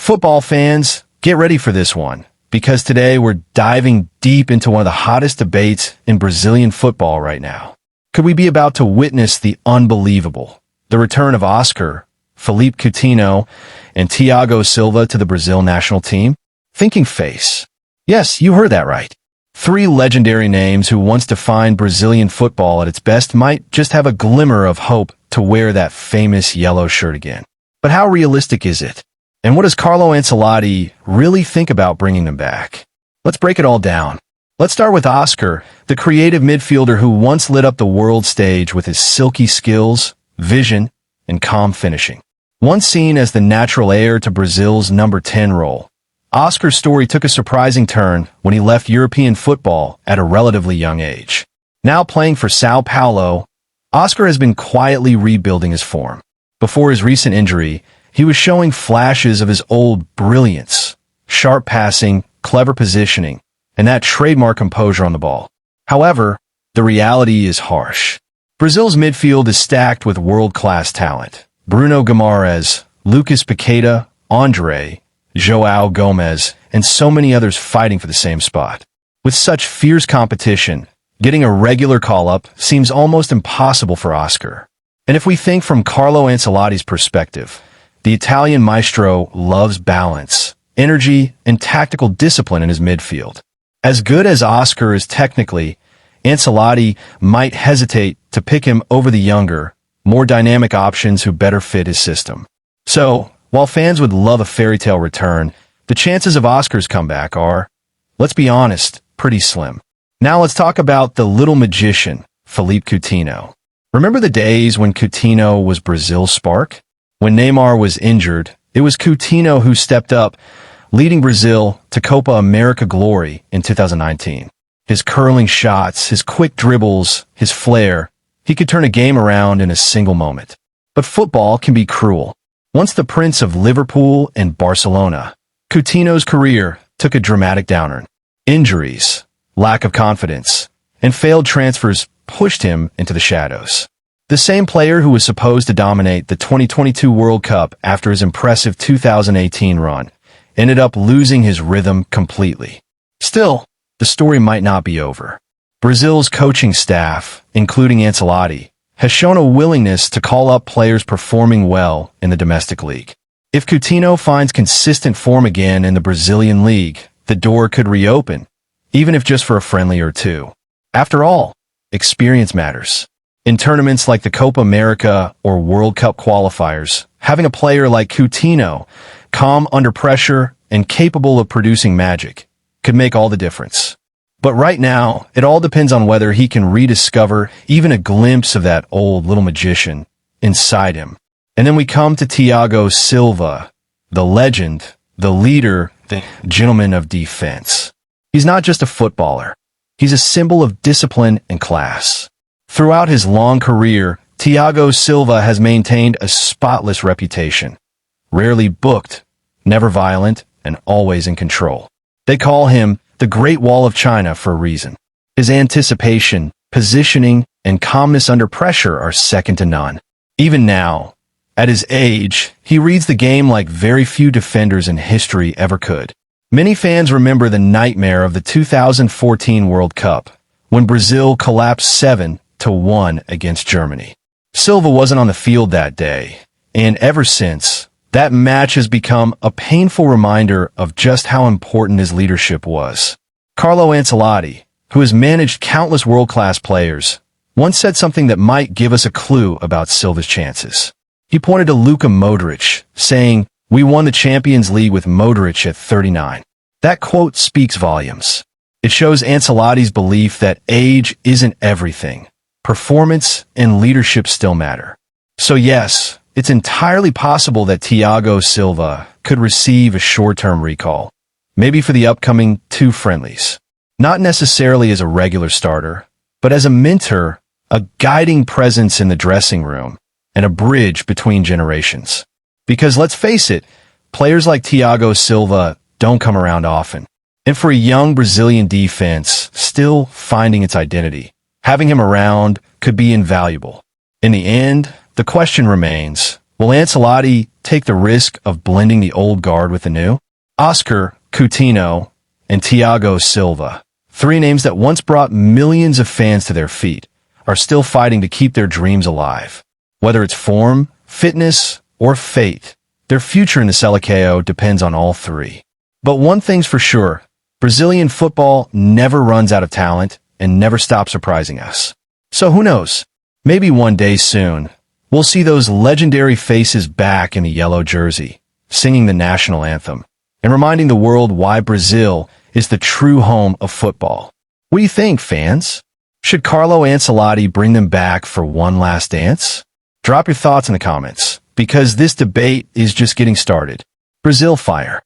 Football fans, get ready for this one, because today we're diving deep into one of the hottest debates in Brazilian football right now. Could we be about to witness the unbelievable, the return of Oscar, Philippe Coutinho, and Thiago Silva to the Brazil national team? Thinking face. Yes, you heard that right. Three legendary names who once defined Brazilian football at its best might just have a glimmer of hope to wear that famous yellow shirt again. But how realistic is it? And what does Carlo Ancelotti really think about bringing them back? Let's break it all down. Let's start with Oscar, the creative midfielder who once lit up the world stage with his silky skills, vision, and calm finishing. Once seen as the natural heir to Brazil's number 10 role, Oscar's story took a surprising turn when he left European football at a relatively young age. Now playing for São Paulo, Oscar has been quietly rebuilding his form. Before his recent injury, he was showing flashes of his old brilliance, sharp passing, clever positioning, and that trademark composure on the ball. However, the reality is harsh. Brazil's midfield is stacked with world-class talent. Bruno Guimarães, Lucas Paqueta, André, João Gomes, and so many others fighting for the same spot. With such fierce competition, getting a regular call-up seems almost impossible for Oscar. And if we think from Carlo Ancelotti's perspective, the Italian maestro loves balance, energy, and tactical discipline in his midfield. As good as Oscar is technically, Ancelotti might hesitate to pick him over the younger, more dynamic options who better fit his system. So, while fans would love a fairy tale return, the chances of Oscar's comeback are, let's be honest, pretty slim. Now let's talk about the little magician, Philippe Coutinho. Remember the days when Coutinho was Brazil's spark? When Neymar was injured, it was Coutinho who stepped up, leading Brazil to Copa América glory in 2019. His curling shots, his quick dribbles, his flair, he could turn a game around in a single moment. But football can be cruel. Once the prince of Liverpool and Barcelona, Coutinho's career took a dramatic downturn. Injuries, lack of confidence, and failed transfers pushed him into the shadows. The same player who was supposed to dominate the 2022 World Cup after his impressive 2018 run ended up losing his rhythm completely. Still, the story might not be over. Brazil's coaching staff, including Ancelotti, has shown a willingness to call up players performing well in the domestic league. If Coutinho finds consistent form again in the Brazilian league, the door could reopen, even if just for a friendly or two. After all, experience matters. In tournaments like the Copa América or World Cup qualifiers, having a player like Coutinho, calm under pressure and capable of producing magic, could make all the difference. But right now, it all depends on whether he can rediscover even a glimpse of that old little magician inside him. And then we come to Thiago Silva, the legend, the leader, the gentleman of defense. He's not just a footballer. He's a symbol of discipline and class. Throughout his long career, Thiago Silva has maintained a spotless reputation. Rarely booked, never violent, and always in control. They call him the Great Wall of China for a reason. His anticipation, positioning, and calmness under pressure are second to none. Even now, at his age, he reads the game like very few defenders in history ever could. Many fans remember the nightmare of the 2014 World Cup, when Brazil collapsed 7-1 against Germany. Silva wasn't on the field that day, and ever since, that match has become a painful reminder of just how important his leadership was. Carlo Ancelotti, who has managed countless world-class players, once said something that might give us a clue about Silva's chances. He pointed to Luka Modric, saying, "We won the Champions League with Modric at 39. That quote speaks volumes. It shows Ancelotti's belief that age isn't everything. Performance and leadership still matter. So yes, it's entirely possible that Thiago Silva could receive a short-term recall, maybe for the upcoming 2 friendlies. Not necessarily as a regular starter, but as a mentor, a guiding presence in the dressing room, and a bridge between generations. Because let's face it, players like Thiago Silva don't come around often. And for a young Brazilian defense still finding its identity, having him around could be invaluable. In the end, the question remains, will Ancelotti take the risk of blending the old guard with the new? Oscar, Coutinho, and Thiago Silva, three names that once brought millions of fans to their feet, are still fighting to keep their dreams alive. Whether it's form, fitness, or fate, their future in the Seleção depends on all three. But one thing's for sure, Brazilian football never runs out of talent and never stops surprising us. So who knows? Maybe one day soon, we'll see those legendary faces back in the yellow jersey, singing the national anthem, and reminding the world why Brazil is the true home of football. What do you think, fans? Should Carlo Ancelotti bring them back for one last dance? Drop your thoughts in the comments, because this debate is just getting started. Brazil fire.